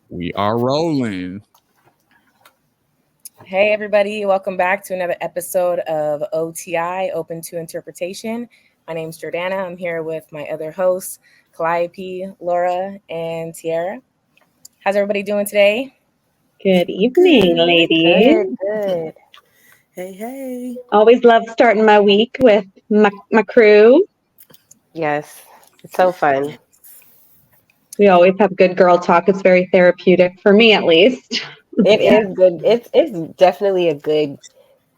We are rolling. Hey, everybody. Welcome back to another episode of OTI, Open to Interpretation. My name's Jordana. I'm here with my other hosts, Calliope, Laura, and Tiara. How's everybody doing today? Good evening, ladies. Good. Hey. Always love starting my week with my crew. Yes, it's so fun. We always have good girl talk. It's very therapeutic for me, at least. It is good. It's definitely a good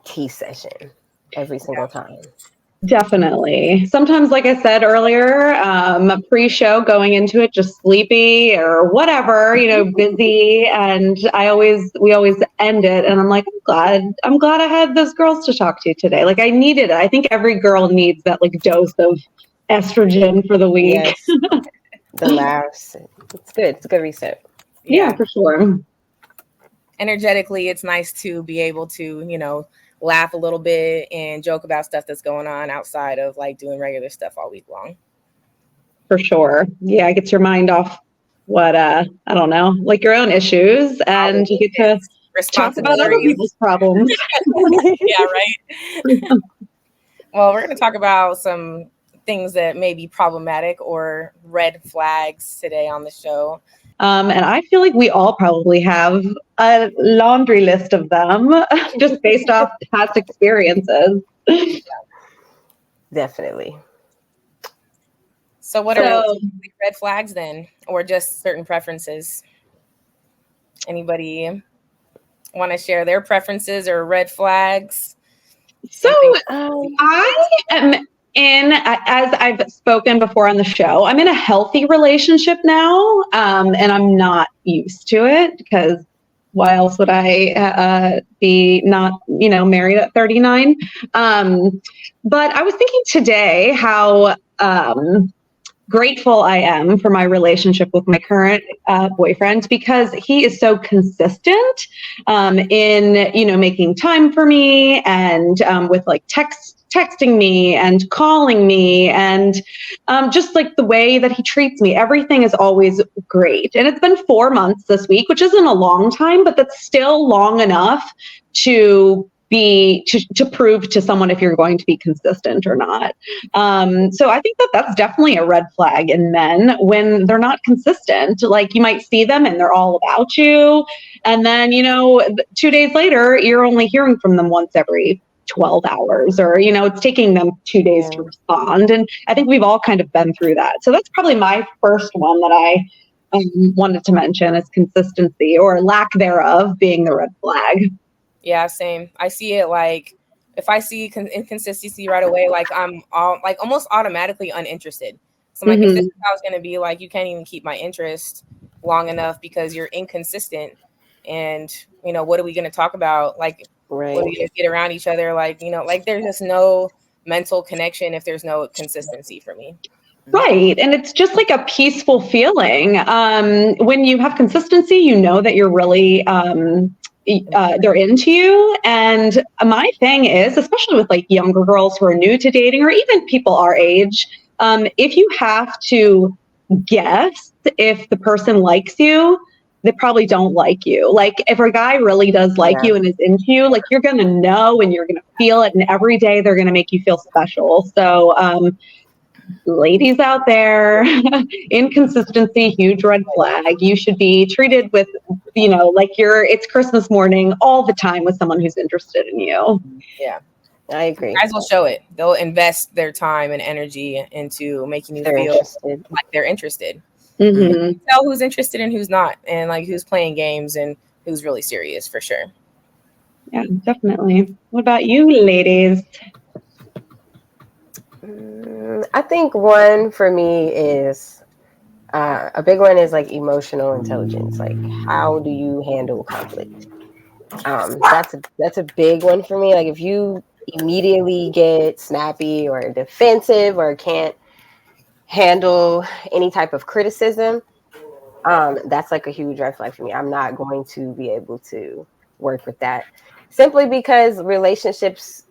tea session every single time. Definitely. Sometimes, like I said earlier, pre-show going into it just sleepy or whatever, busy, and we always end it, and I'm like, I'm glad I had those girls to talk to today. Like I needed it. I think every girl needs that like dose of estrogen for the week. Yes, the laughs. It's good. It's a good reset. Yeah, for sure. Energetically, it's nice to be able to, laugh a little bit and joke about stuff that's going on outside of like doing regular stuff all week long. For sure. Yeah, it gets your mind off what I don't know, like your own issues, and you get to talk about other people's problems. Yeah, right. Well, we're going to talk about some things that may be problematic or red flags today on the show. And I feel like we all probably have a laundry list of them just based off past experiences. Definitely. So what are red flags then, or just certain preferences? Anybody want to share their preferences or red flags? So I am as I've spoken before on the show, I'm in a healthy relationship now, and I'm not used to it because why else would I be not, married at 39? But I was thinking today how grateful I am for my relationship with my current boyfriend, because he is so consistent in, making time for me, and with like texting me and calling me, and just like the way that he treats me. Everything is always great. And it's been 4 months this week, which isn't a long time, but that's still long enough to prove to someone if you're going to be consistent or not. So I think that that's definitely a red flag in men when they're not consistent. Like you might see them and they're all about you, and then 2 days later you're only hearing from them once every 12 hours, or it's taking them 2 days to respond. And I think we've all kind of been through that. So that's probably my first one that I wanted to mention, is consistency or lack thereof being the red flag. Yeah, same. I see it like if I see inconsistency right away, like I'm almost automatically uninterested. So I'm like, if this is how it's going to be, like you can't even keep my interest long enough because you're inconsistent. And, what are we going to talk about? Like, right. What are we going to get around each other? Like, like there's just no mental connection if there's no consistency for me. Right. And it's just like a peaceful feeling. When you have consistency, you know that you're really they're into you. And my thing is, especially with like younger girls who are new to dating, or even people our age, if you have to guess if the person likes you, they probably don't like you. Like if a guy really does like you and is into you, like you're going to know and you're going to feel it. And every day they're going to make you feel special. So, ladies out there, inconsistency, huge red flag. You should be treated with, like it's Christmas morning all the time with someone who's interested in you. Yeah, I agree. Guys will show it. They'll invest their time and energy into making you feel like they're interested. Mm-hmm. Tell who's interested and who's not, and like who's playing games and who's really serious, for sure. Yeah, definitely. What about you, ladies? I think one for me is a big one is like emotional intelligence. Like, how do you handle conflict? That's a big one for me. Like, if you immediately get snappy or defensive or can't handle any type of criticism, that's like a huge red flag for me. I'm not going to be able to work with that, simply because relationships,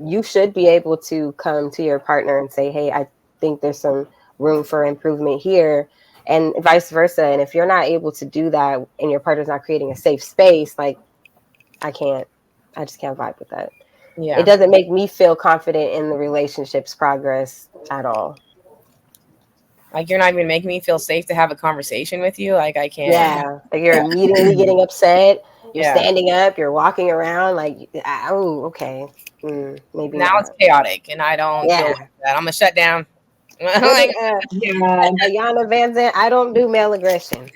you should be able to come to your partner and say, hey, I think there's some room for improvement here. and vice versa. And if you're not able to do that and your partner's not creating a safe space, like I just can't vibe with that. Yeah. It doesn't make me feel confident in the relationship's progress at all. Like, you're not even making me feel safe to have a conversation with you. Like, I can't. Yeah, like you're immediately getting upset. You're Yeah. standing up. You're walking around. Like, oh, okay, maybe Now not. it's chaotic, and I don't feel Yeah. like that. I'm gonna shut down. Like, Yeah. Ayana Van Zandt, I don't do male aggression.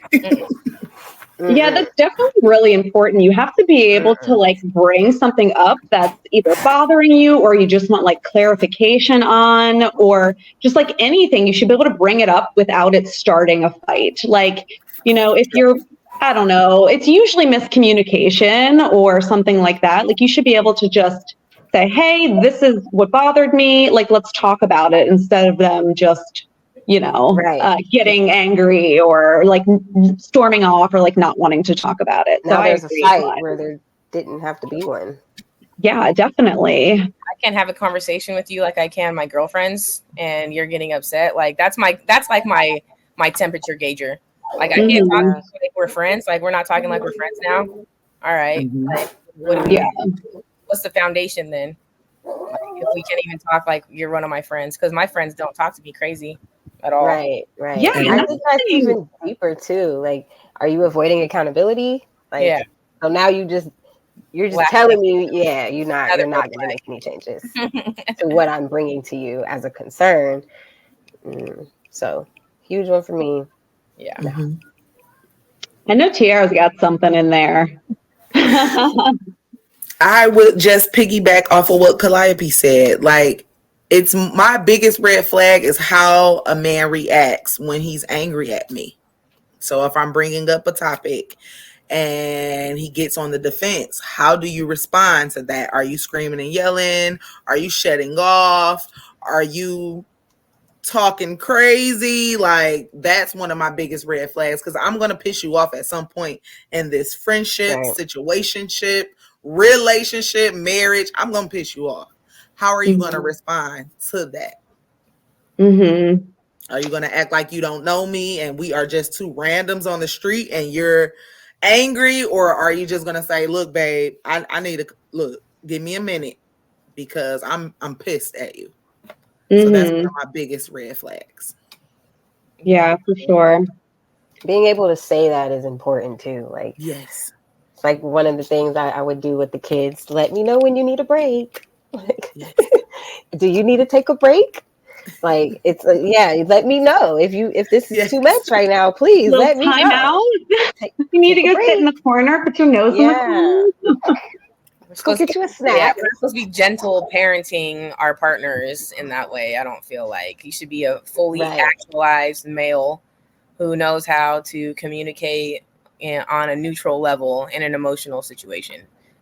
Yeah, that's definitely really important. You have to be able to like bring something up that's either bothering you or you just want like clarification on, or just like anything. You should be able to bring it up without it starting a fight. Like, if you're, I don't know, it's usually miscommunication or something like that. Like, you should be able to just say, hey, this is what bothered me. Like, let's talk about it, instead of them just Right. getting angry or like storming off or like not wanting to talk about it. Now So there's I a agree. fight where there didn't have to be one. Yeah, definitely. I can't have a conversation with you like I can my girlfriends, and you're getting upset. Like, that's like my temperature gauger. Like, I can't talk to you like we're friends. Like, we're not talking like we're friends now. All right. Like, what do we? Yeah. What's the foundation then? Like, if we can't even talk like you're one of my friends, because my friends don't talk to me crazy at all. Right. Yeah, I think that's even deeper too. Like, are you avoiding accountability? Like, Yeah. so now you're just telling me, yeah, you're not going to make any changes to what I'm bringing to you as a concern. So huge one for me. Yeah. I know Tiara's got something in there. I would just piggyback off of what Calliope said. Like, it's my biggest red flag is how a man reacts when he's angry at me. So if I'm bringing up a topic and he gets on the defense, how do you respond to that? Are you screaming and yelling? Are you shutting off? Are you talking crazy? Like, that's one of my biggest red flags, because I'm going to piss you off at some point in this friendship, situationship, relationship, marriage. I'm going to piss you off. How are you going to respond to that? Are you going to act like you don't know me and we are just two randoms on the street and you're angry? Or are you just going to say, look, babe, I need to look, give me a minute because I'm pissed at you. So that's one of my biggest red flags. Yeah, for sure. Being able to say that is important too. Like, yes, it's like one of the things I would do with the kids. Let me know when you need a break. Like, yes. Do you need to take a break? Like, it's let me know if this is too much right now. Please let me know. You need to go sit in the corner, put your nose in the corner. Go get you a snack. Yeah, we're supposed to be gentle parenting our partners in that way. I don't feel like you should be a fully actualized male who knows how to communicate on a neutral level in an emotional situation,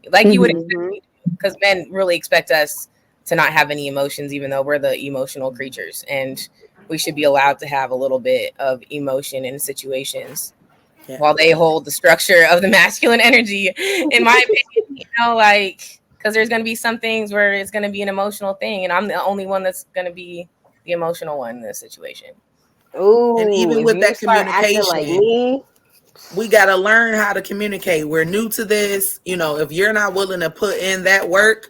like you would expect me to, because men really expect us to not have any emotions, even though we're the emotional creatures, and we should be allowed to have a little bit of emotion in situations. Yeah. While they hold the structure of the masculine energy, in my opinion, like, because there's going to be some things where it's going to be an emotional thing, and I'm the only one that's going to be the emotional one in this situation. Ooh, and even with that communication, like me, we got to learn how to communicate. We're new to this. If you're not willing to put in that work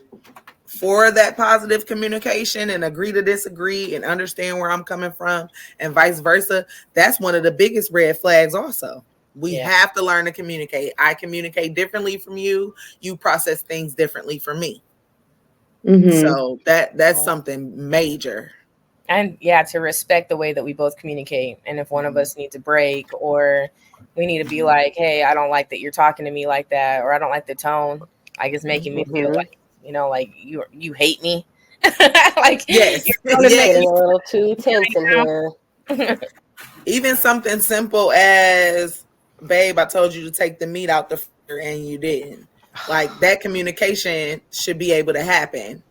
for that positive communication and agree to disagree and understand where I'm coming from and vice versa, that's one of the biggest red flags also. We have to learn to communicate. I communicate differently from you. You process things differently from me. So that's something major. And to respect the way that we both communicate. And if one of us needs a break, or we need to be like, hey, I don't like that you're talking to me like that, or I don't like the tone, like it's making me feel like, like you hate me. Like, yes, you're getting a little too tense in here. Even something simple as, babe, I told you to take the meat out the freezer and you didn't. Like, that communication should be able to happen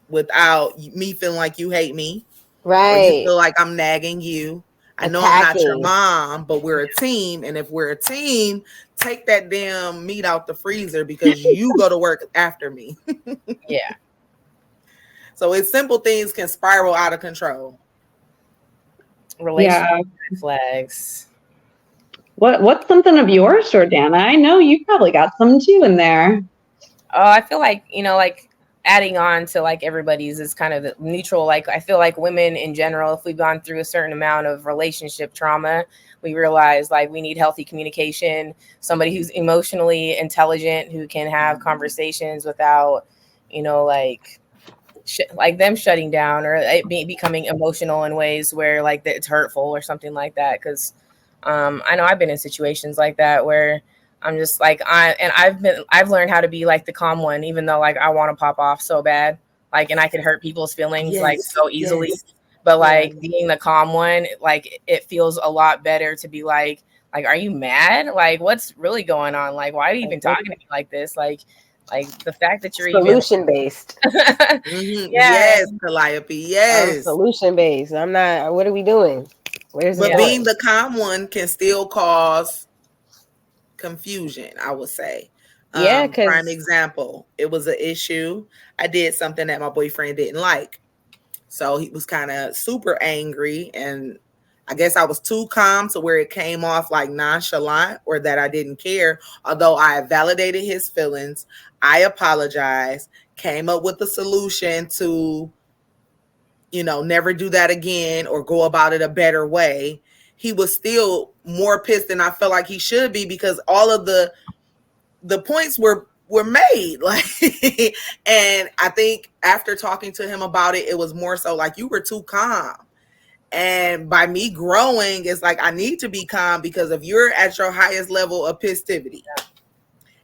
without me feeling like you hate me. Right. Or you feel like I'm nagging you. I know I'm not your mom, but we're a team. And if we're a team, take that damn meat out the freezer because you go to work after me. Yeah. So it's simple things can spiral out of control. Relationship flags. What's something of yours, Jordana? I know you probably got some too in there. Oh, I feel like, like adding on to like everybody's is kind of neutral. Like I feel like women in general, if we've gone through a certain amount of relationship trauma, we realize like we need healthy communication, somebody who's emotionally intelligent, who can have conversations without, like like them shutting down or it becoming emotional in ways where like it's hurtful or something like that. Because I know I've been in situations like that where I'm just like I've learned how to be like the calm one, even though like I want to pop off so bad, like, and I can hurt people's feelings like so easily. Yes. But like being the calm one, like it feels a lot better to be like, are you mad? Like, what's really going on? Like, why are you even talking to me like this? Like the fact that you're solution based. Mm-hmm. Yes, Calliope. Yes. Solution based. I'm not. What are we doing? Where's but being the calm one can still cause confusion, I would say. Yeah, prime example, it was an issue. I did something that my boyfriend didn't like. So he was kind of super angry, and I guess I was too calm to where it came off like nonchalant or that I didn't care. Although I validated his feelings, I apologized, came up with a solution to, never do that again or go about it a better way. He was still more pissed than I felt like he should be because all of the points were made. Like, and I think after talking to him about it, it was more so like you were too calm. And by me growing, it's like I need to be calm because if you're at your highest level of pistivity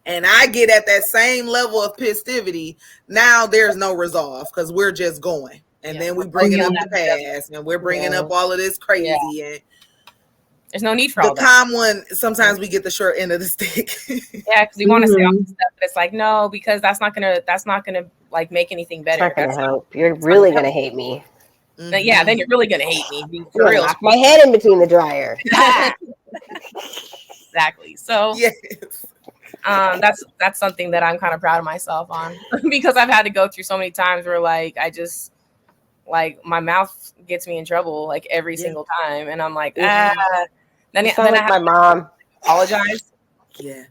and I get at that same level of pistivity, now there's no resolve because we're just going. And then we bringing up the past and we're bringing up all of this crazy and there's no need for all that. The calm one, sometimes we get the short end of the stick. Yeah, because we want to say all this stuff, but it's like, no, because that's not gonna like make anything better. It's not gonna help. You're really gonna hate me. Yeah, then you're really gonna hate me. For real. Knock my head in between the dryer. Exactly. So yes. That's something that I'm kind of proud of myself on because I've had to go through so many times where like I just like my mouth gets me in trouble like every single time, and I'm like, Then I have my mom apologize. Yeah,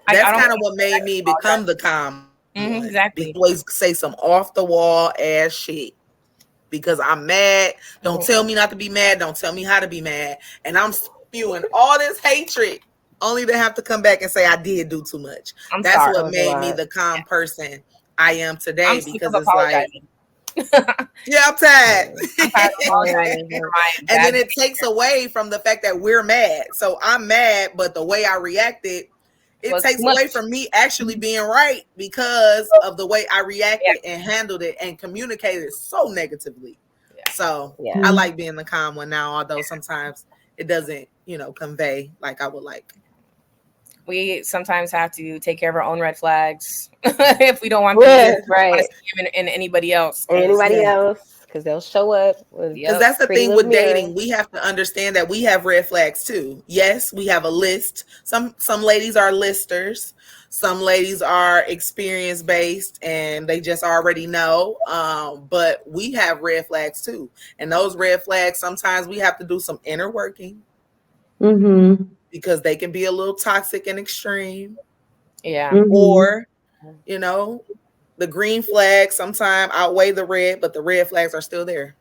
that's kind of what made me become the calm. Exactly. Always say some off the wall ass shit because I'm mad. Don't tell me not to be mad. Don't tell me how to be mad, and I'm spewing all this hatred only to have to come back and say I did do too much. That's what made me the calm person I am today because it's like. Yeah, I'm tired. And then it takes away from the fact that we're mad. So I'm mad, but the way I reacted, it takes away from me actually being right because of the way I reacted and handled it and communicated so negatively. So I like being the calm one now, although sometimes it doesn't, convey like I would like. We sometimes have to take care of our own red flags if we don't want to see in anybody else. Because they'll show up. Because that's the thing with dating. We have to understand that we have red flags too. Yes, we have a list. Some ladies are listers. Some ladies are experience based and they just already know. But we have red flags too. And those red flags, sometimes we have to do some inner working. Mm-hmm. Because they can be a little toxic and extreme. Yeah. Mm-hmm. Or, the green flags sometimes outweigh the red, but the red flags are still there.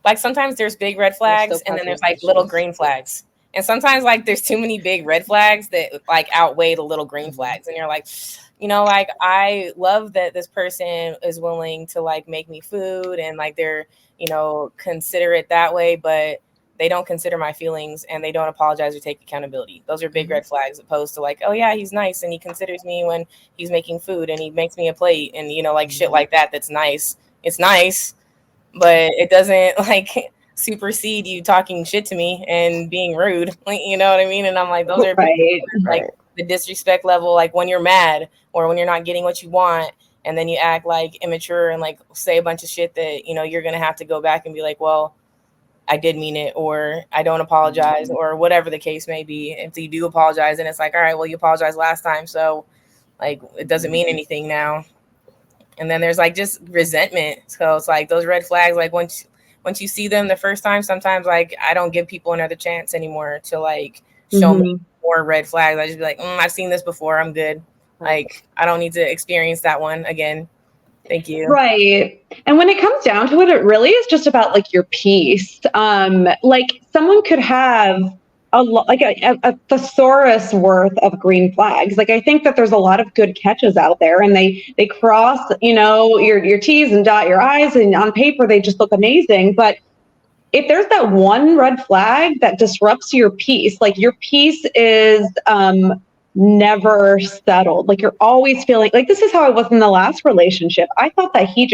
Like sometimes there's big red flags and then there's like little green flags. And sometimes like there's too many big red flags that like outweigh the little green flags. And you're like, like I love that this person is willing to like make me food and like they're, considerate that way, but they don't consider my feelings and they don't apologize or take accountability. Those are big red flags opposed to like, oh yeah, he's nice and he considers me when he's making food and he makes me a plate and, like shit like that. That's nice. It's nice, but it doesn't like supersede you talking shit to me and being rude. Like, you know what I mean? And I'm like, those are like the disrespect level, like when you're mad or when you're not getting what you want and then you act like immature and like say a bunch of shit that, you're going to have to go back and be like, well, I did mean it, or I don't apologize, or whatever the case may be. If you do apologize, and it's like, all right, well, you apologized last time, so like it doesn't mean anything now. And then there's like just resentment. So it's like those red flags, like when once you see them the first time, sometimes like I don't give people another chance anymore to like show me more red flags. I just be like, I've seen this before. I'm good. Like I don't need to experience that one again. Thank you. Right. And when it comes down to it, it really is just about like your peace. Like someone could have a thesaurus worth of green flags. Like I think that there's a lot of good catches out there, and they cross, your T's and dot your I's, and on paper they just look amazing. But if there's that one red flag that disrupts your peace, like your peace is never settled. Like you're always feeling like, this is how I was in the last relationship. I thought that he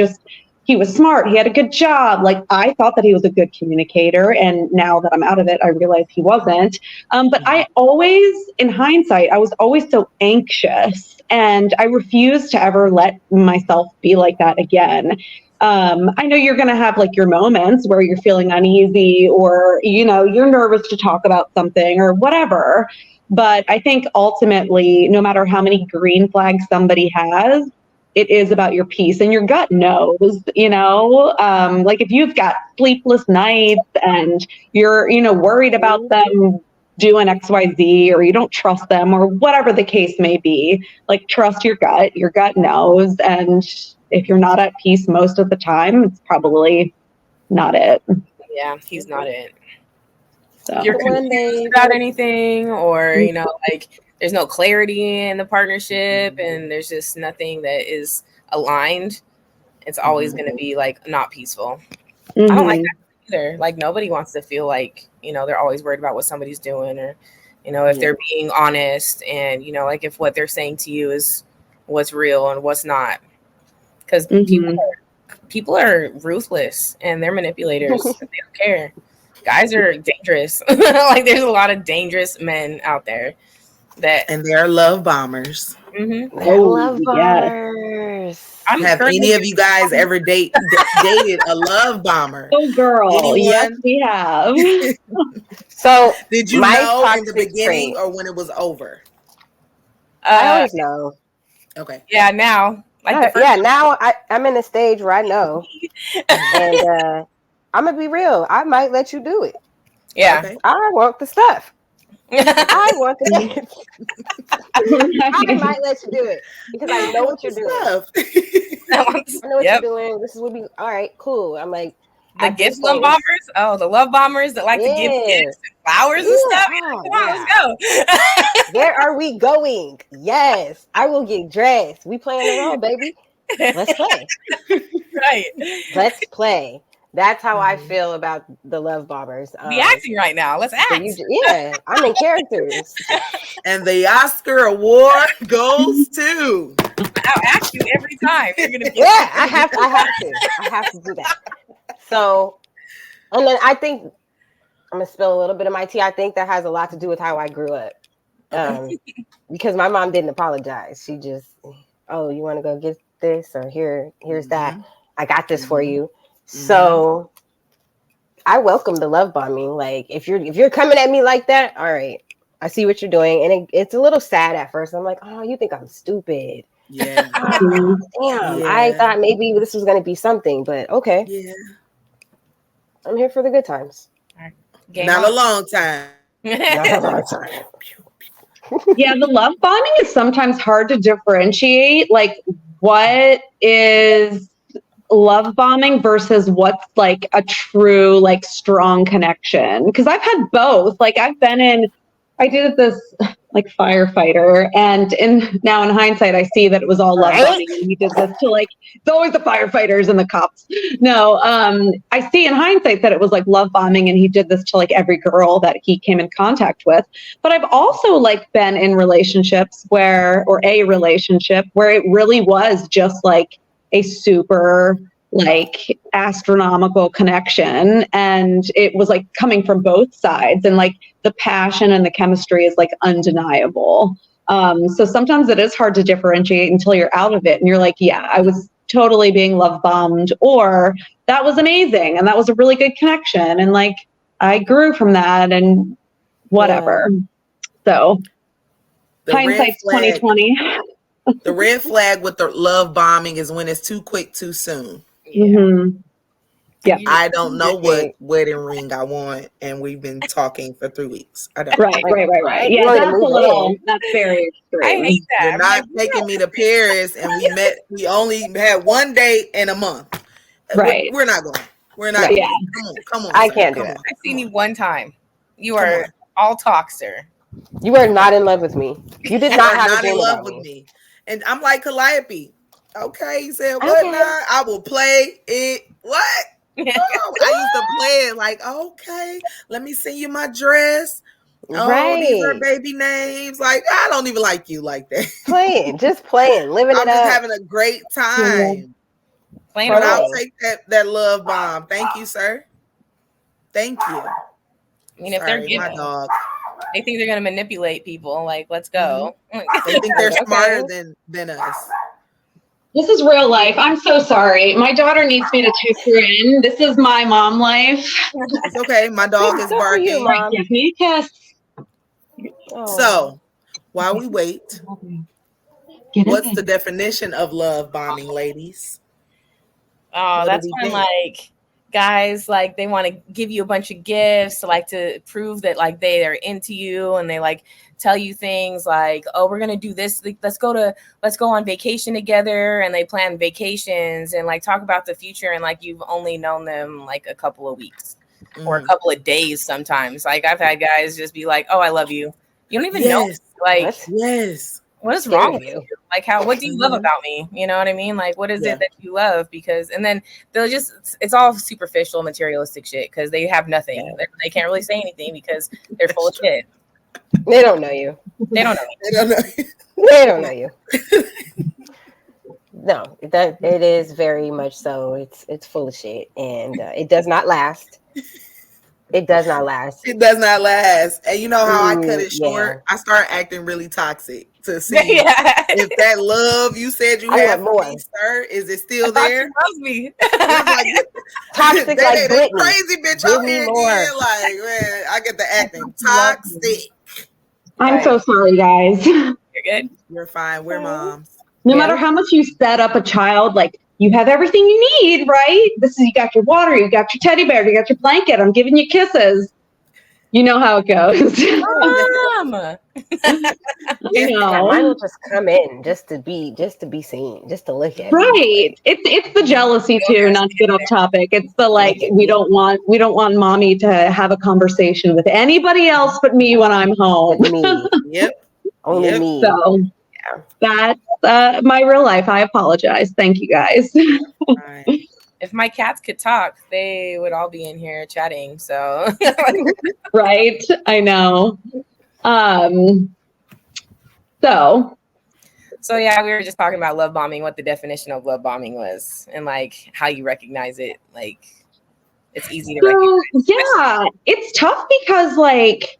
was smart. He had a good job. Like I thought that he was a good communicator. And now that I'm out of it, I realize he wasn't. But I always, in hindsight, I was always so anxious, and I refused to ever let myself be like that again. I know you're going to have like your moments where you're feeling uneasy, or, you're nervous to talk about something or whatever. But I think ultimately, no matter how many green flags somebody has, it is about your peace, and your gut knows, like if you've got sleepless nights and you're, worried about them doing XYZ, or you don't trust them, or whatever the case may be, like trust your gut knows. And if you're not at peace most of the time, it's probably not it. Yeah, he's not it. So you're confused about anything, or like there's no clarity in the partnership, and there's just nothing that is aligned, it's always going to be like not peaceful. I don't like that either. Like nobody wants to feel like they're always worried about what somebody's doing, or if they're being honest, and like if what they're saying to you is what's real and what's not, because people are ruthless and they're manipulators. They don't care. Guys are dangerous. Like there's a lot of dangerous men out there and they're love bombers. They're love bombers. Have any of you guys ever dated a love bomber? Oh, girl. Anyone? Yes, we have. So did you know in the beginning or when it was over? I always know. Okay. Yeah, now. Now I'm in a stage where I know. And I'm gonna be real. I might let you do it. Yeah. Okay. I want the stuff. I want the dance. I might let you do it because I know what you're doing. I know what you're doing. This is what we. All right, cool. I'm like the gift love bombers. Oh, the love bombers that like to give gifts and flowers and stuff. Come on, let's go. Where are we going? Yes, I will get dressed. We playing the role, baby. Let's play. Right. Let's play. That's how I feel about the love bombers. Be acting right now. Let's act. So I'm in characters. And the Oscar award goes to. I'll ask you every time. You're gonna be I have to do that. So, and then I think I'm gonna spill a little bit of my tea. I think that has a lot to do with how I grew up. Because my mom didn't apologize. She just, you want to go get this, or here's that. I got this for you. So I welcome the love bombing. Like if you're coming at me like that, all right, I see what you're doing. And it's a little sad at first. I'm like, oh, you think I'm stupid. Yeah. Damn. Yeah. I thought maybe this was going to be something, but okay. Yeah. I'm here for the good times. Not a long time. Not a long time. Yeah, the love bombing is sometimes hard to differentiate. Like what is love bombing versus what's like a true like strong connection, because I've had both. Like I did this like firefighter, and now in hindsight I see that it was all love bombing, and he did this to like, it's always the firefighters and the cops. No, I see in hindsight that it was like love bombing, and he did this to like every girl that he came in contact with. But I've also like been in relationships where it really was just like a super like astronomical connection, and it was like coming from both sides, and like the passion and the chemistry is like undeniable. So sometimes it is hard to differentiate until you're out of it and you're like, yeah, I was totally being love bombed, or that was amazing and that was a really good connection, and like I grew from that and whatever. So hindsight's 2020. The red flag with the love bombing is when it's too quick, too soon. Mm-hmm. Yeah. I don't know what wedding ring I want, and we've been talking for 3 weeks. I don't. Right. You Yeah, want to that's a move little. in. That's very I extreme. hate that. You're I'm not like, taking me to Paris, and we only had one date in a month. Right. We're not going. We're not No. going. Yeah. Come on. I sir. can't do Come that. on. I've seen Come you on. one time. You Come are on. all talk, sir. You are not in love with me. You did You not are have a not in dream love about with me. me. And I'm like Calliope. Okay, he said, what Okay. now? I will play it. What? Oh, I used to play it like, okay, let me send you my dress. Oh, these are Right. baby names. Like, I don't even like you like that. Just playing, living I'm it just up. having a great time. Plain For But I'll real. take that love bomb. Thank you, sir. Thank you. I mean, if they're Sorry, my giving, dog. they think they're gonna manipulate people. Like, let's go. They think they're Okay. smarter than us. This is real life. I'm so sorry. My daughter needs me to take her in. This is my mom life. It's okay. My dog is Good for you, barking. Mom. Give me a kiss. Oh. So while we wait, Get what's in the definition of love bombing, ladies? Oh, What do that's we when think? like guys like they want to give you a bunch of gifts, like to prove that like they are into you, and they like tell you things like, "Oh, we're gonna do this. Like, let's go on vacation together," and they plan vacations and like talk about the future, and like you've only known them like a couple of weeks or a couple of days sometimes. Like I've had guys just be like, "Oh, I love you." You don't even know. Yes. Like, What? Yes. what is Scared wrong of with you. you? Like, what do you love about me? You know what I mean? Like, what is Yeah. it that you love? Because, and then they'll just, it's all superficial, materialistic shit because they have nothing. Yeah. They can't really say anything because they're full of shit. They don't know you. They don't know. I don't know. They don't know you. No, that it is very much so. It's full of shit, and it does not last. It does not last. It does not last. And you know how I cut it Yeah. short? I start acting really toxic to see Yeah. if that love you said you I had want for more. me, sir, is it I still thought there? you loved me. I'm like, Toxic that like ain't a Britney. crazy bitch Give out me here more. again. Like, man, I get the acting You love me. toxic. I'm so sorry, guys. You're good. You're fine. We're moms. No Yeah. matter how much you set up a child, like you have everything you need, right? You got your water, you got your teddy bear, you got your blanket. I'm giving you kisses. You know how it goes. Mom. You Yeah, mine know, will just come in just to be seen, just to look at me. right? It's the jealousy too. Not to get off topic. It's the like Look at we me. don't want mommy to have a conversation with anybody else but me when I'm home. With me, Yep. only Yep. me. So Yeah. that's my real life. I apologize. Thank you guys. Right. If my cats could talk, they would all be in here chatting. So, Right? I know. So yeah, we were just talking about love bombing, what the definition of love bombing was, and like how you recognize it. Like it's easy to recognize. Yeah, it's tough because like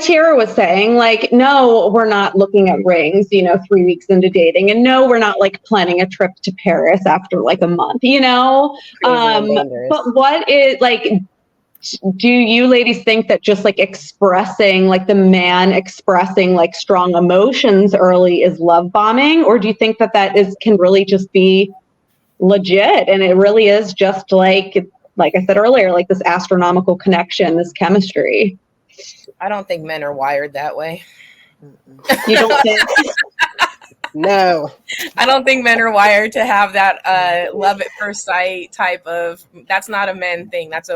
Tara was saying, like, no, we're not looking at rings, 3 weeks into dating. And no, we're not like planning a trip to Paris after like a month, Crazy and dangerous. But what is like, do you ladies think that just like expressing, like the man expressing like strong emotions early is love bombing? Or do you think that can really just be legit? And it really is just like I said earlier, like this astronomical connection, this chemistry. I don't think men are wired that way. You don't think? No. I don't think men are wired to have that love at first sight type of. That's not a men thing. That's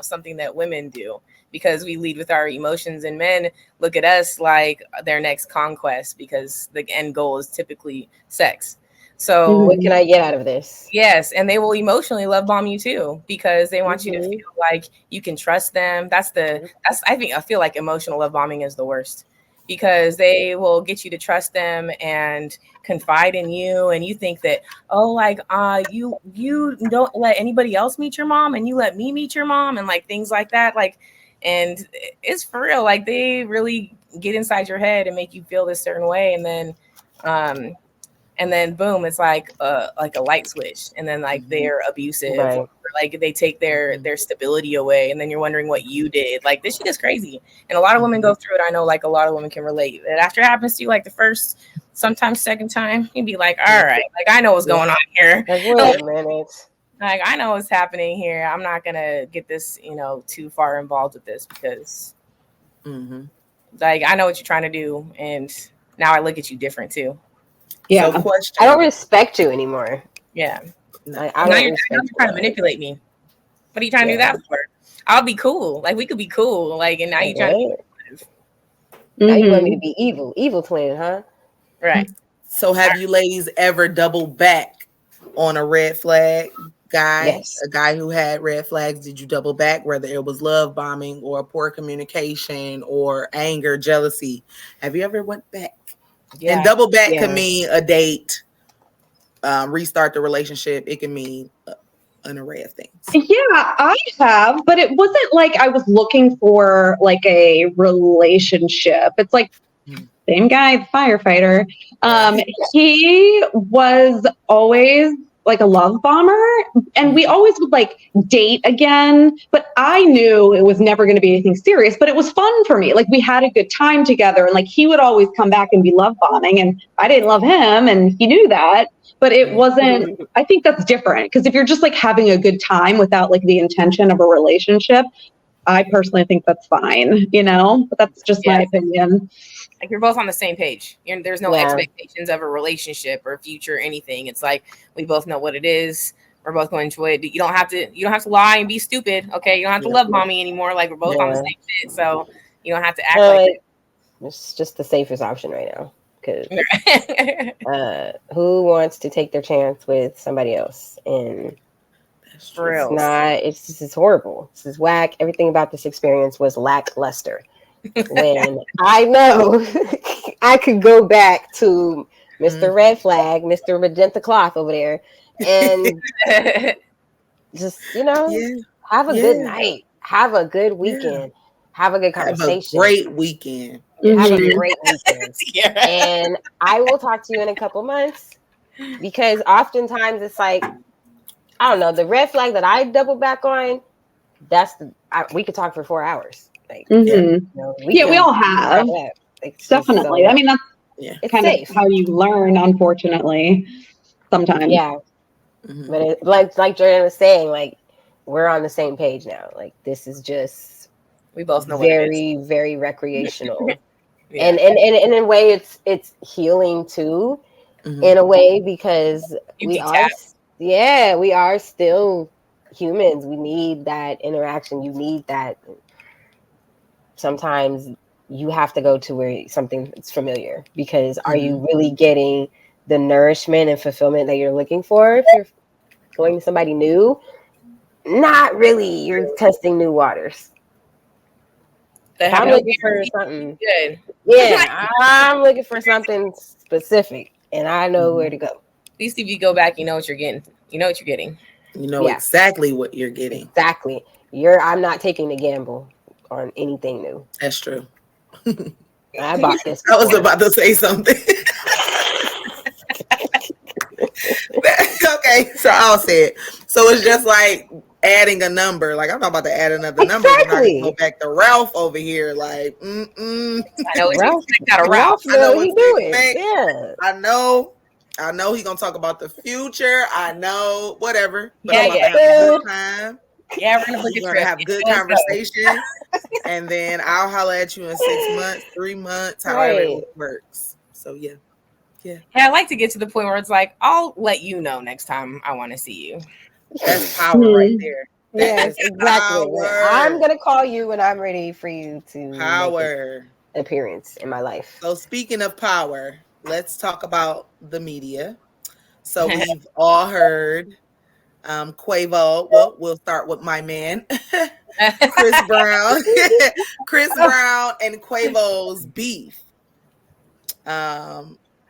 something that women do because we lead with our emotions, and men look at us like their next conquest because the end goal is typically sex. So What can I get out of this? yes, and they will emotionally love bomb you too because they want you to feel like you can trust them. I feel like emotional love bombing is the worst because they will get you to trust them and confide in you, and you think that you don't let anybody else meet your mom and you let me meet your mom and like things like that, like, and it's for real, like they really get inside your head and make you feel this certain way, and then boom, it's like a light switch, and then like they're abusive, Right. or like they take their stability away, and then you're wondering what you did. Like this shit is crazy, and a lot of women go through it. I know, like a lot of women can relate. And after it happens to you, like the first, sometimes second time, you'd be like, all right, like I know what's going on here. Like, wait a minute. Like, I know what's happening here. I'm not gonna get this, too far involved with this because, like, I know what you're trying to do, and now I look at you different too. Yeah. So, question. I don't respect you anymore. Yeah. I Now don't you're respect trying to you. manipulate me. What are you trying to do that for? I'll be cool. Like, we could be cool. Like, and now you're trying to be Now you want me to be evil. Evil twin, huh? right. So have you ladies ever doubled back on a red flag guy? Yes. A guy who had red flags, did you double back, whether it was love bombing or poor communication or anger, jealousy? Have you ever went back? Yeah. And double back can mean a date, restart the relationship. It can mean an array of things. Yeah, I have, but it wasn't like I was looking for like a relationship. It's like same guy, the firefighter. He was always like a love bomber, and we always would like date again, but I knew it was never going to be anything serious, but it was fun for me. Like we had a good time together, and like he would always come back and be love bombing, and I didn't love him, and he knew that. But it wasn't, I think that's different because if you're just like having a good time without like the intention of a relationship, I personally think that's fine, but that's just my opinion. Like you're both on the same page. There's no expectations of a relationship or future or anything. It's like we both know what it is. We're both going to enjoy it. You don't have to lie and be stupid. Okay. You don't have to love bomb me anymore. Like we're both on the same shit. So you don't have to act like it's just the safest option right now. Because who wants to take their chance with somebody else? And it's horrible. This is whack. Everything about this experience was lackluster. When I know I could go back to Mr. Red Flag, Mr. Magenta Cloth over there, and just, have a good night. Have a good weekend. Have a good conversation. Have a great weekend. Have a great weekend. And I will talk to you in a couple months, because oftentimes it's like, I don't know, the red flag that I double back on, we could talk for 4 hours. Like, we all have. Definitely. I mean, that's it's kind safe. of how you learn, unfortunately, sometimes. Yeah. But like Jordan was saying, like, we're on the same page now. Like, this is just we both know very, very recreational. And in a way it's healing too, in a way, because we are still humans. We need that interaction. You need that. Sometimes you have to go to where something is familiar, because are you really getting the nourishment and fulfillment that you're looking for if you're going to somebody new? Not really. You're testing new waters. I'm looking for something good. Yeah, I'm looking for something specific, and I know where to go. At least if you go back, you know what you're getting. You know what you're getting. You know exactly what you're getting. Exactly. I'm not taking a gamble on anything new. That's true. I bought this. I was about to say something. Okay, so I'll say it. So it's just like adding a number. Like, I'm not about to add another number. I'm not gonna go back to Ralph over here. Like, I know Ralph. I know what to expect. Yeah. I know he's gonna talk about the future. I know, whatever. But I'm about to have a good time. Yeah, we're gonna have good conversation, and then I'll holler at you in 6 months, 3 months, however it works. So yeah. I like to get to the point where it's like, I'll let you know next time I want to see you. That's power right there. Yes, exactly. Power. I'm gonna call you when I'm ready for you to make an appearance in my life. So speaking of power, let's talk about the media. So we've all heard Quavo. Well, we'll start with my man, Chris Brown. Chris Brown and Quavo's beef.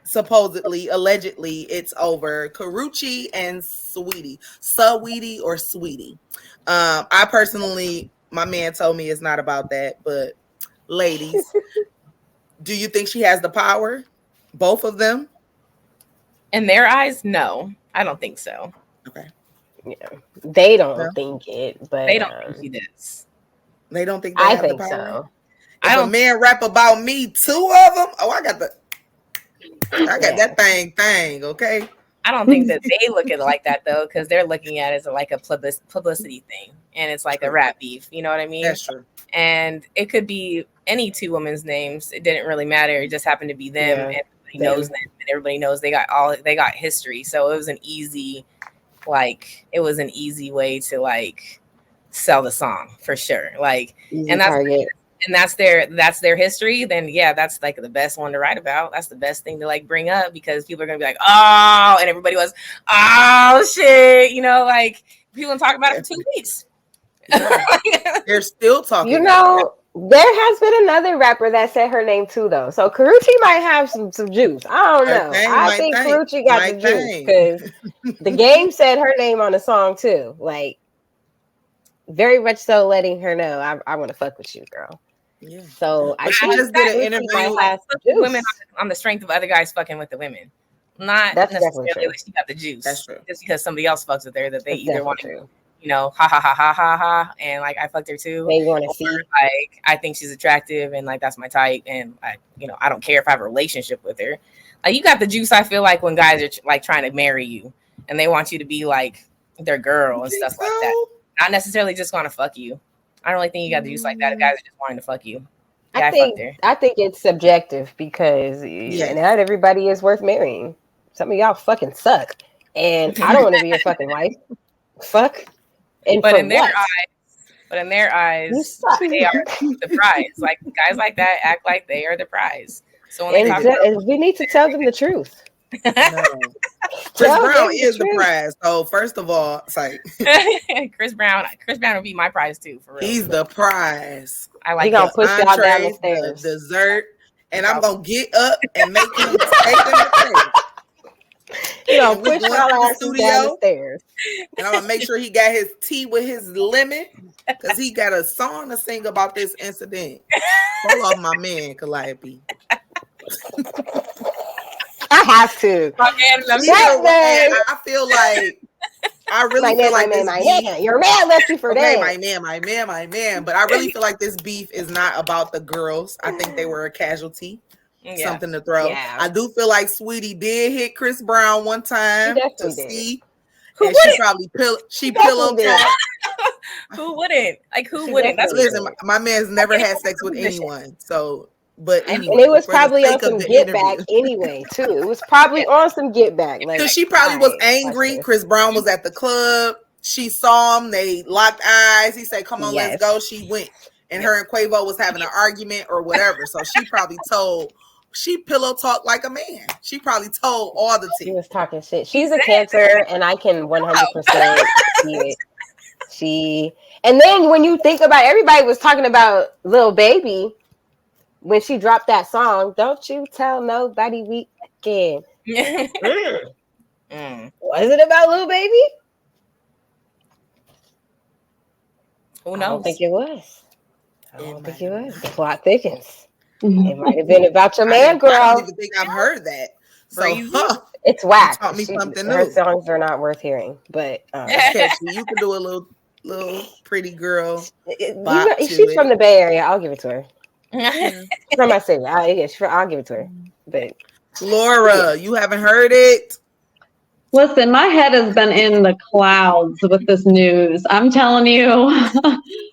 Supposedly, allegedly, it's over Karuchi and Saweetie. I personally, my man told me it's not about that, but ladies, do you think she has the power? Both of them? In their eyes, no. I don't think so. Okay. Yeah. They don't think it, but they don't think he does. They don't think they have the power? So. If a man rap about me, 2 of them, I got that thing, okay? I don't think that they look at it like that though, because they're looking at it as like a publicity thing, and it's like a rap beef. You know what I mean? That's true. And it could be any two women's names. It didn't really matter. It just happened to be them, and everybody knows them, and everybody knows they got history. So it was an easy way to like sell the song for sure. Like, Easy and that's target. and that's their history. Then yeah, that's like the best one to write about. That's the best thing to like bring up, because people are gonna be like, oh, and everybody was, oh shit, you know, like people talk about it for 2 weeks. Yeah. They're still talking. You know, there has been another rapper that said her name too, though. So Karuchi might have some juice. I don't know. I think Karuchi got the juice because the game said her name on the song too. Like, very much so letting her know, I want to fuck with you, girl. Yeah. So I just did an interview with women on the strength of other guys fucking with the women. Not necessarily that she got the juice. That's true. Just because somebody else fucks with her, that they either want to, you know, ha ha ha ha ha ha, and like I fucked her too. They want to see, like, I think she's attractive and like that's my type, and I, you know, I don't care if I have a relationship with her. Like, you got the juice. I feel like when guys are like trying to marry you and they want you to be like their girl and stuff like that, not necessarily just want to fuck you. I don't really think you got the juice like that. If guys are just wanting to fuck you. Yeah, I think it's subjective because not everybody is worth marrying. Some of y'all fucking suck, and I don't want to be your fucking wife. Fuck. And but in their eyes, they are the prize. Like, guys like that act like they are the prize. So when we need to tell them the truth. No. Chris Brown is the prize. So first of all, it's like Chris Brown would be my prize too, for real. He's the prize. I like. He gonna push y'all down the stairs, the dessert, and I'm gonna get up and make him take them the stairs. You know, push y'all ass down the stairs, and I'm gonna make sure he got his tea with his lemon, because he got a song to sing about this incident. Pull off my man, Calliope. I have to. I feel like I really feel like your man left you for that. My man. But I really feel like this beef is not about the girls. I think they were a casualty. Yeah. Something to throw. Yeah. I do feel like Sweetie did hit Chris Brown one time to see. And she probably pillow talk. Who wouldn't? Like, who wouldn't? Listen, my man's never had sex with anyone. So, but anyway, and it was probably on some get back anyway, too. It was probably on some get back. Because she probably was angry. Chris Brown was at the club. She saw him. They locked eyes. He said, "Come on, let's go." She went, and her and Quavo was having an argument or whatever. So she probably she pillow talked like a man. She probably told all the tea. She was talking shit. She's a Cancer, and I can 100% see it. And then when you think about, everybody was talking about Lil Baby when she dropped that song. Don't you tell nobody we can. Was it about Lil Baby? Who knows? I don't think it was. The plot thickens. It might have been about your man, girl. I don't even think I've heard that. So it's whack. Taught me something new. Her songs are not worth hearing, but you can do a little pretty girl. She's from the Bay Area. I'll give it to her. She's from my city. I'll give it to her. But Laura, you haven't heard it? Listen, my head has been in the clouds with this news. I'm telling you,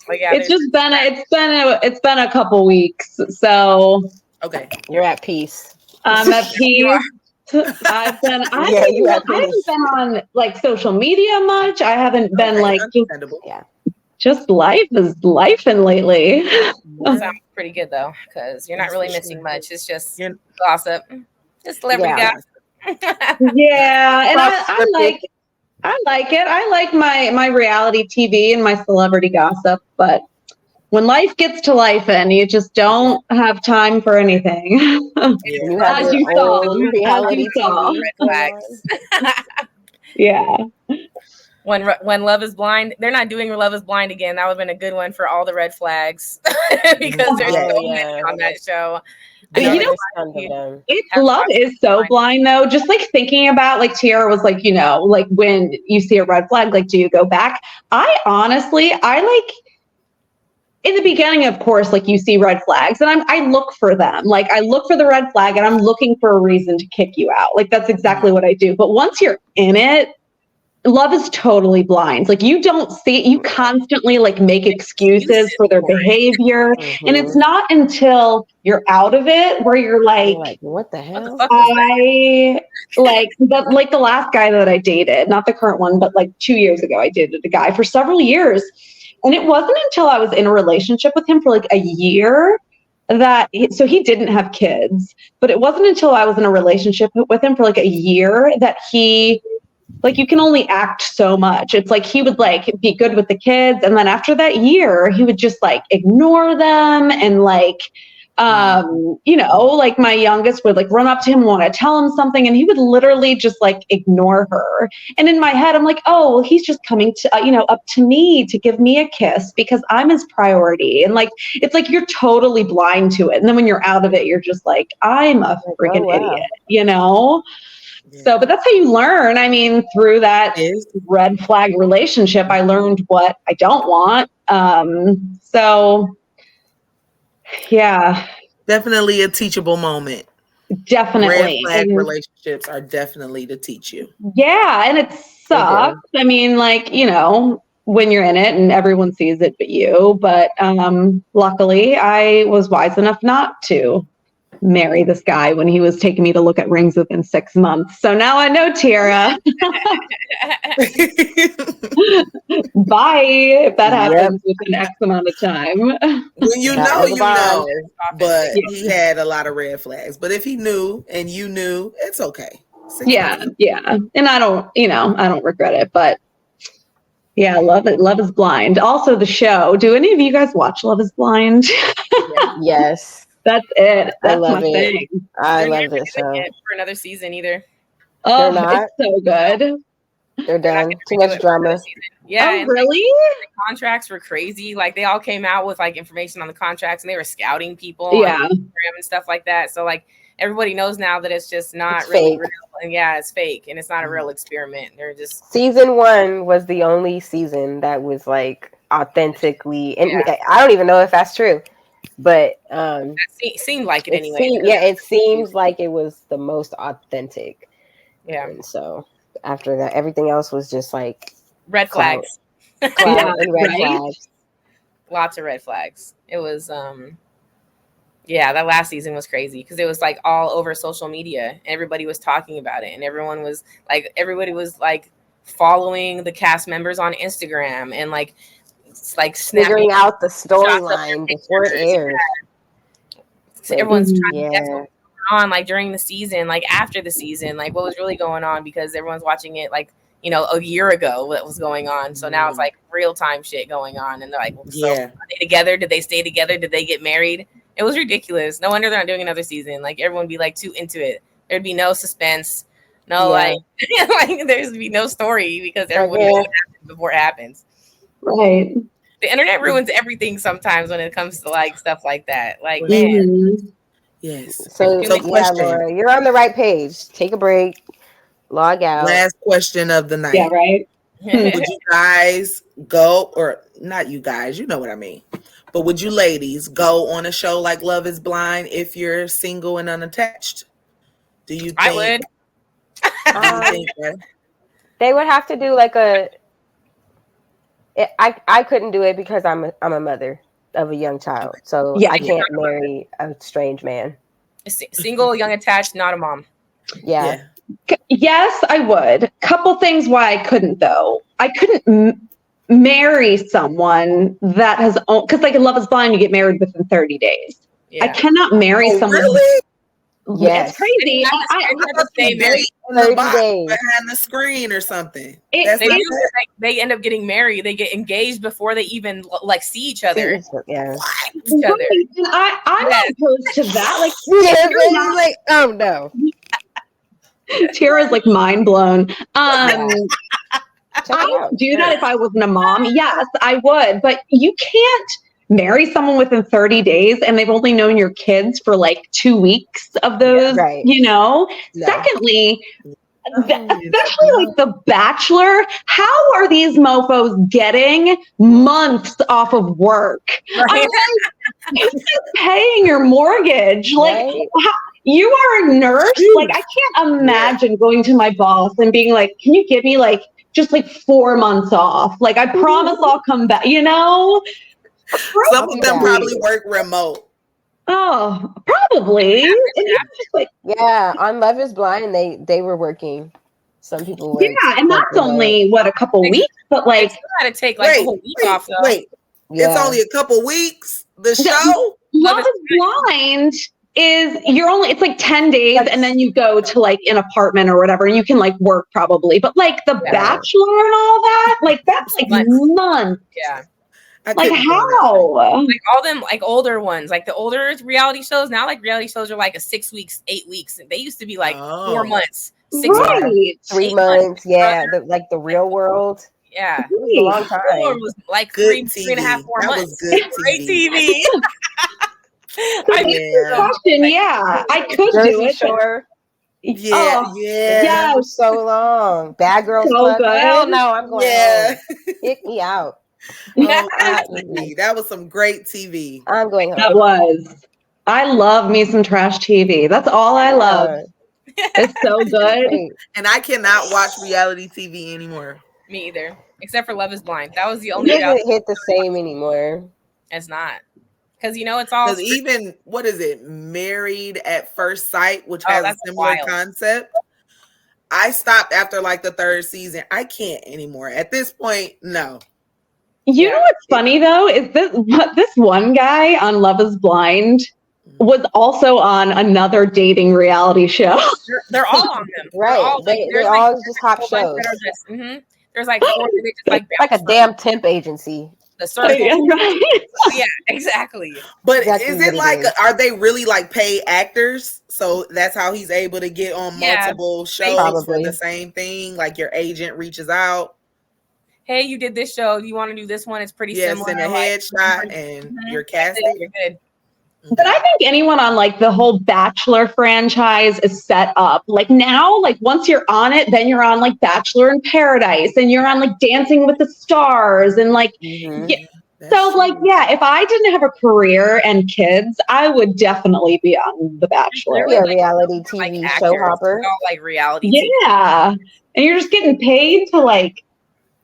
it's been a couple weeks. So okay, you're at peace. I'm at peace. I haven't been on like social media much. I haven't been like just life is lifing lately. Sounds pretty good though, because you're not really missing much. It's just gossip, just celebrity gossip. Yeah, and I like it. I like my reality TV and my celebrity gossip, but when life gets to life, and you just don't have time for anything. As you saw, reality Yeah. When Love is Blind, they're not doing Love is Blind again. That would have been a good one for all the red flags because there's so many on that show. You know, Love is so blind though. Just like thinking about, like Tiara was like, you know, like when you see a red flag, like do you go back? I in the beginning, of course, like you see red flags and I look for them. Like I look for the red flag and I'm looking for a reason to kick you out. Like that's exactly what I do. But once you're in it, love is totally blind. Like you don't see, you constantly like make excuses for their behavior. And it's not until you're out of it where you're like what the hell? I like the last guy that I dated, not the current one, but like 2 years ago, I dated a guy for several years. And it wasn't until I was in a relationship with him for like a year so he didn't have kids, but it wasn't until I was in a relationship with him for like a year that he, like, you can only act so much. It's like he would like be good with the kids. And then after that year, he would just like ignore them. And like, you know, like my youngest would like run up to him, want to tell him something. And he would literally just like ignore her. And in my head, I'm like, oh, well, he's just coming to, you know, up to me to give me a kiss because I'm his priority. And like, it's like, you're totally blind to it. And then when you're out of it, you're just like, I'm a freaking idiot, you know? So, but that's how you learn. I mean, through that red flag relationship, I learned what I don't want. So, yeah. Definitely a teachable moment. Definitely. Red flag relationships are definitely to teach you. Yeah. And it sucks. I mean, like, you know, when you're in it and everyone sees it but you. But luckily, I was wise enough not to marry this guy when he was taking me to look at rings within 6 months. So now I know, Tiara. Bye if that happens within X amount of time. When you know, you know. But he had a lot of red flags. But if he knew and you knew, it's okay. Yeah. And I don't, you know, I don't regret it. But yeah, Love is Blind. Also the show. Do any of you guys watch Love is Blind? Yes. That's it. That's my thing. I love this show. For another season either. Oh, it's so good. They're done. Too much drama. Yeah. Oh, really? The contracts were crazy. Like they all came out with like information on the contracts and they were scouting people on Instagram and stuff like that. So like everybody knows now that it's just not really real. And yeah, it's fake and it's not a real experiment. They're just season 1 was the only season that was like authentically, and I don't even know if that's true. But it seemed like it anyway. It seems like it was the most authentic. Yeah. And so after that, everything else was just like red flags. Cloud and red flags. Lots of red flags. It was that last season was crazy because it was like all over social media. Everybody was talking about it, and everybody was like following the cast members on Instagram and like figuring out the storyline before it aired. So everyone's trying to guess what was going on, like during the season, like after the season, like what was really going on because everyone's watching it like, you know, a year ago what was going on. So now it's like real time shit going on, and they're like, so are they together? Did they stay together? Did they get married? It was ridiculous. No wonder they're not doing another season. Like everyone would be like too into it. There'd be no suspense, like there'd be no story because everyone knows what happens before it happens. Right. The internet ruins everything sometimes when it comes to like stuff like that. Like, man. Yes. So Laura, you're on the right page. Take a break. Log out. Last question of the night. Yeah, right. Would you guys go, or not you guys, you know what I mean, but would you ladies go on a show like Love is Blind if you're single and unattached? Do you think? I would. They would have to do like I couldn't do it because I'm a mother of a young child, so I can't marry a strange man. Single, young, attached, not a mom. Yeah. Yes, I would. Couple things why I couldn't though. I couldn't marry someone that has because like in Love is Blind, you get married within 30 days. Yeah. I cannot marry someone. Really? Yes, it's crazy. I stay married in the box behind the screen or something. They end up getting married. They get engaged before they even like see each other. Yeah, each other. And I'm not opposed to that. Like, like, oh no. Tara's like mind blown. I would do that if I wasn't a mom. Yes, I would. But you can't marry someone within 30 days and they've only known your kids for like 2 weeks of those, you know? No. Secondly, especially like The Bachelor. How are these mofos getting months off of work? Right. I'm like, this is paying your mortgage. Like, Right? you are a nurse. Like, I can't imagine going to my boss and being like, can you give me like just like 4 months off? Like, I promise I'll come back, you know? Some of them probably work remote. Oh, probably. And it's just like, Yeah, on Love is Blind, they were working. Some people were. yeah, and that's only what, a couple weeks, but They like, still had to take like a whole week off though. It's only a couple weeks. The show Love is Blind is it's like 10 days and then you go to like an apartment or whatever and you can like work probably, but like The Bachelor and all that, like that's like months. Yeah. Like how? Like all them like older ones, like the older reality shows now, like reality shows are like a 6 weeks, 8 weeks. They used to be like 4 months, 6 months, 3 months. Yeah, like the Real World. Yeah, it was a long time. It was like good 3.5, 4 months. Was good Great TV. I could Jersey do it. Shore. Yeah. For so long. Bad Girls Club. Good. Hell no, I'm going home. Kick me out. That was some great TV. I'm going home. That was. I love me some trash TV. That's all I love. It's so good. And I cannot watch reality TV anymore. Me either. Except for Love is Blind. That was the only It doesn't hit the same anymore. It's not. Because it's all. Because even, what is it? Married at First Sight, which has a similar concept. I stopped after like the 3rd season. I can't anymore. At this point, no. You know what's funny though is this one guy on Love is Blind was also on another dating reality show. They're all on them, right? They're all just hot shows. There's like 4 they just like a damn temp agency. The circle. Yeah, exactly. But is it like, are they really like paid actors? So that's how he's able to get on multiple shows for the same thing. Like your agent reaches out. Hey, you did this show. You want to do this one? It's pretty similar. Send a headshot and you're casted. You're good. But I think anyone on like the whole Bachelor franchise is set up. Like now, like once you're on it, then you're on like Bachelor in Paradise and you're on like Dancing with the Stars and like, so like, yeah, if I didn't have a career and kids, I would definitely be on The Bachelor. Yeah, reality TV show hopper. All like reality TV. Yeah. And you're just getting paid to like,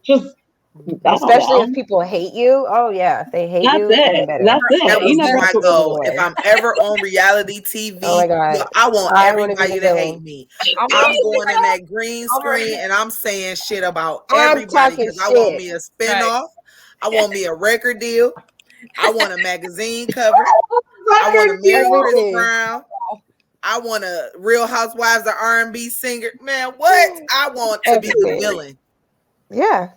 just especially if people hate you. Oh yeah, if they hate you. That's it. That was my goal. If I'm ever on reality TV, oh my God. I want everybody to hate me. I'm going in that green screen and I'm saying shit about everybody because I want me a spinoff. I want me a record deal. I want a magazine cover. I want to marry Chris Brown. I want a Real Housewives of R&B singer. Man, what? I want to be the villain. Yeah.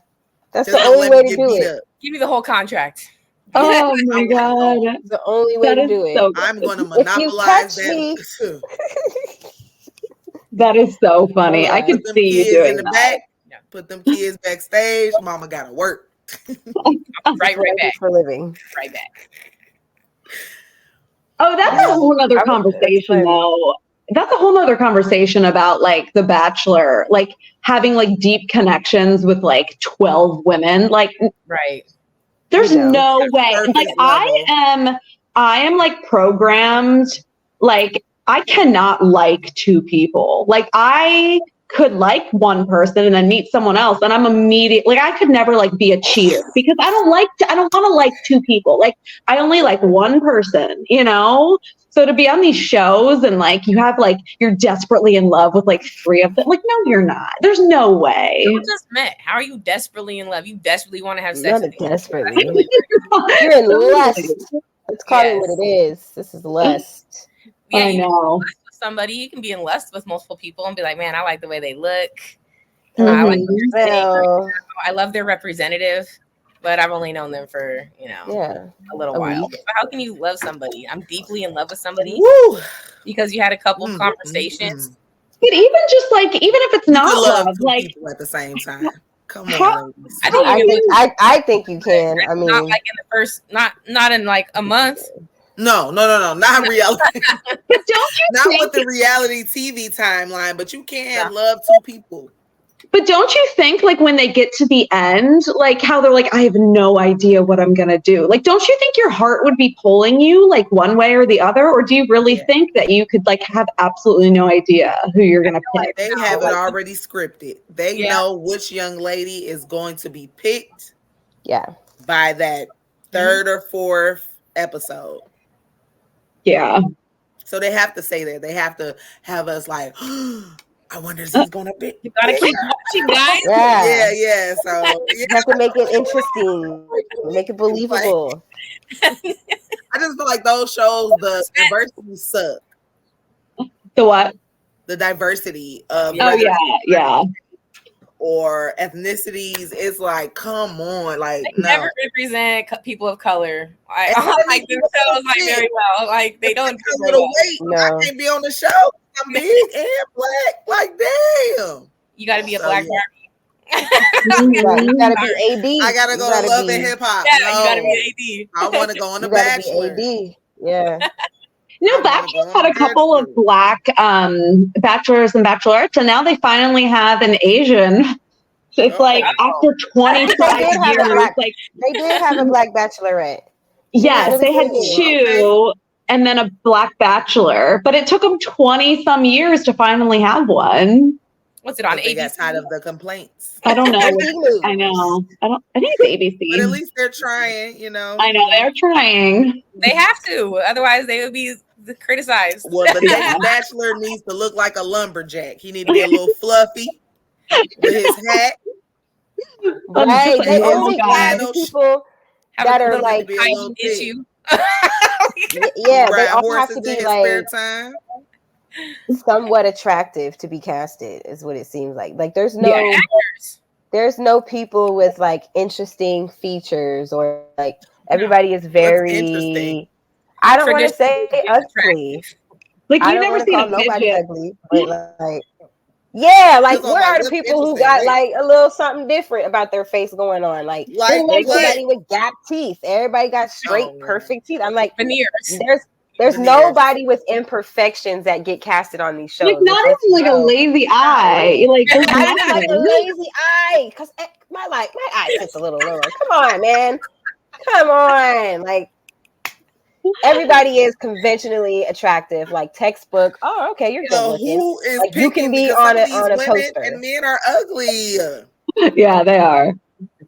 That's the only way to do it. Give me the whole contract. Oh my God. That's the only way to do it. So I'm going to monopolize that. That is so funny. I can see you doing in the back. Put them kids backstage. Mama got to work. right back. For living. Right back. Oh, that's a whole other conversation though. That's a whole nother conversation about like The Bachelor, like having like deep connections with like 12 women. Like, right. There's no way. Like I am like programmed. Like I cannot like 2 people. Like I could like one person and then meet someone else and I'm immediately like I could never like be a cheater because I don't want to like 2 people. Like I only like one person, you know? So to be on these shows and like you have like you're desperately in love with like 3 of them, like no, you're not. There's no way. You just met. How are you desperately in love? You desperately want to have sex. You're desperately. You're in lust. Let's call it what it is. This is lust. Yeah, I know. Somebody you can be in lust with multiple people and be like, man, I like the way they look. I love their representative. But I've only known them for, a little while. But how can you love somebody? I'm deeply in love with somebody because you had a couple conversations. But even if it's not love, like people at the same time. Come on, I think you can. I mean, not like in the first, not in like a month. No, not reality. But don't you Not think, with the reality TV timeline, but you can love two people. but don't you think, like, when they get to the end, like how they're like, I have no idea what I'm gonna do. Like, don't you think your heart would be pulling you like one way or the other? Or do you really think that you could like have absolutely no idea who you're gonna pick? They have it already scripted. They know which young lady is going to be picked. Yeah. By that third or fourth episode. Yeah. So they have to say that. They have to have us like, I wonder if he's gonna be. You gotta keep watching, guys. Yeah. So you have to make it interesting, make it believable. I just feel like those shows, the diversity suck. The what? The diversity of yeah. Or ethnicities. It's like, come on, like they never represent people of color. I like themselves like very well. Like they don't do very well. I can't be on the show. I'm big and black. Like damn. You got to be a black Barbie. You gotta be AD. I gotta go to Love and Hip Hop. Yeah, you gotta be AD. I want to go on The Bachelor. Be AD. Yeah. Bachelor's had a couple of black bachelors and bachelorettes, and now they finally have an Asian. It's like after 25 years, like they did have a black bachelorette. Yes, they had two, and then a black bachelor, but it took them 20 some years to finally have one. What's it on? They got tired of the complaints. I don't know. I know. I think it's ABC. But at least they're trying, you know. I know they're trying. They have to, otherwise they would be criticized. Well, the next bachelor needs to look like a lumberjack. He needs to be a little fluffy with his hat. Right. They only find people that are like issue. Yeah, they all have to be like somewhat attractive to be casted, is what it seems like. Like there's no people with like interesting features, or like everybody is very. I don't want to say ugly. Like you never seen a midget. Ugly, but like. Yeah, like what are the people who got like a little something different about their face going on? Like everybody with gap teeth. Everybody got straight, perfect teeth. I'm like veneers. There's nobody with imperfections that get casted on these shows. Like not even like a lazy eye. Like there's not like a lazy eye, because my eye sits a little lower. Come on, man. Come on, like. Everybody is conventionally attractive, like textbook. Oh, okay, you're good looking. Who is like you can be on a poster. And men are ugly. Yeah, they are.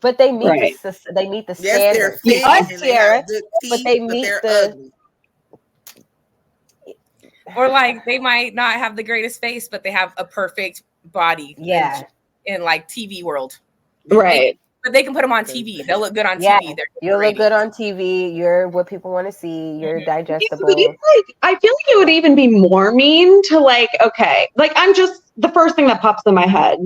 But they meet the standard. Yes, Tiara, but they meet the. Or like they might not have the greatest face, but they have a perfect body. Yeah. In like TV world. Right. But they can put them on TV. They'll look good on TV. You'll look good on TV. You're what people want to see. You're digestible. But it's like, I feel like it would even be more mean to like, okay, like I'm just the first thing that pops in my head.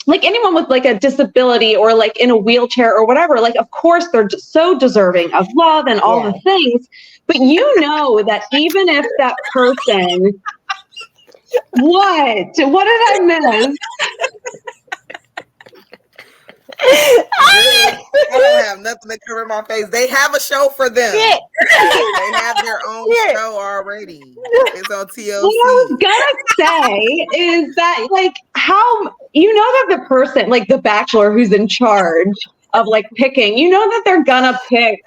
Like anyone with like a disability or like in a wheelchair or whatever, like of course they're just so deserving of love and all the things. But you know that even if that person, what did I miss? I don't have nothing to cover my face. They have a show for them. They have their own show already. It's on TLC. What I was gonna say is that, like, how you know that the person, like the bachelor who's in charge of like picking, you know that they're gonna pick,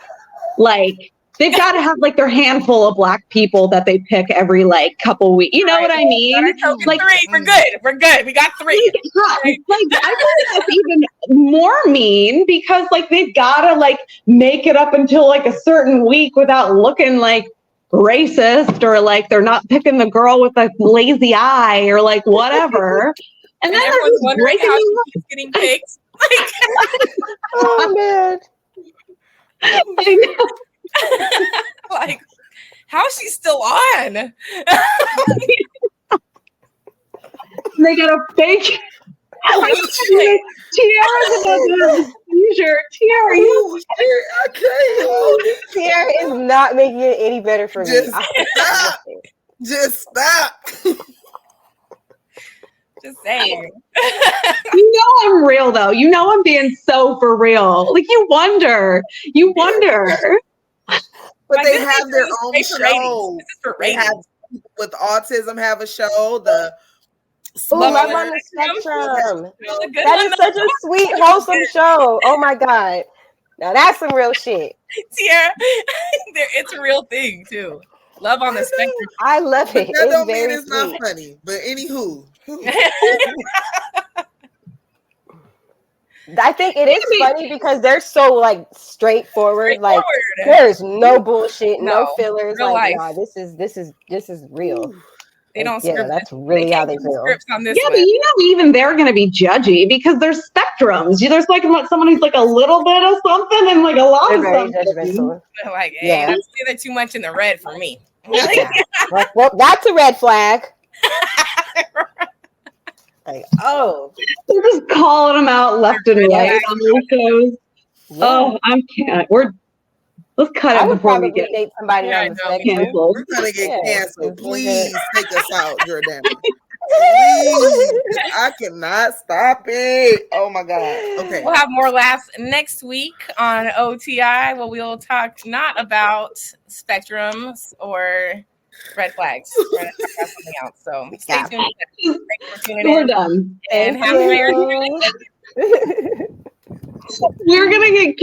like, they've got to have like their handful of black people that they pick every like couple weeks. You know what I mean? Like 3, we're good. We're good. We got 3. Like I think that's even more mean because like they've got to like make it up until like a certain week without looking like racist or like they're not picking the girl with a lazy eye or like whatever. And then everyone's wondering how she's getting picked. Like, oh man. I know. Like, how's she still on? They got a fake. Tiara's another seizure. Tiara, I can't. Tiara is not making it any better for me. Stop. Just stop. Just saying. You know I'm real though. You know I'm being so for real. Like you wonder. But Like, they this have is their for own ratings. show. This is for They have ratings. people with autism have a show. The Ooh, Love smaller on the Spectrum. It was a good That one, is such a sweet, wholesome show. Oh my God. Now that's some real shit. Tiara. It's a real thing too. Love on the Spectrum. I love But it. that It's don't mean very it's not sweet. funny. But anywho. I think it is funny because they're so like straightforward. Like there's no bullshit, no fillers. Real Like, life. nah, this is real. They don't Yeah, script that's it. really how they can't do feel. scripts on this Yeah, one. but you know, even they're going to be judgy because there's spectrums. There's like someone who's like a little bit of something and like a lot They're of very something. judgmental. They're like, hey, Yeah. that's either too much in the red for me. Yeah. Well, that's a red flag. Like, oh, They're just calling them out left and right on those shows. yeah. Oh, I can't. Let's cut I it would before we probably get date somebody Yeah, on I the know, me spectrum. canceled. We're gonna get Yeah. canceled. If you Please take us out, Jordana. Please. I cannot stop it. Oh my God. Okay. We'll have more laughs next week on OTI where we'll talk not about spectrums or red flags. We're going to talk about something else. So stay tuned. Thanks for tuning We're in. done. And Thank have a you. We're gonna get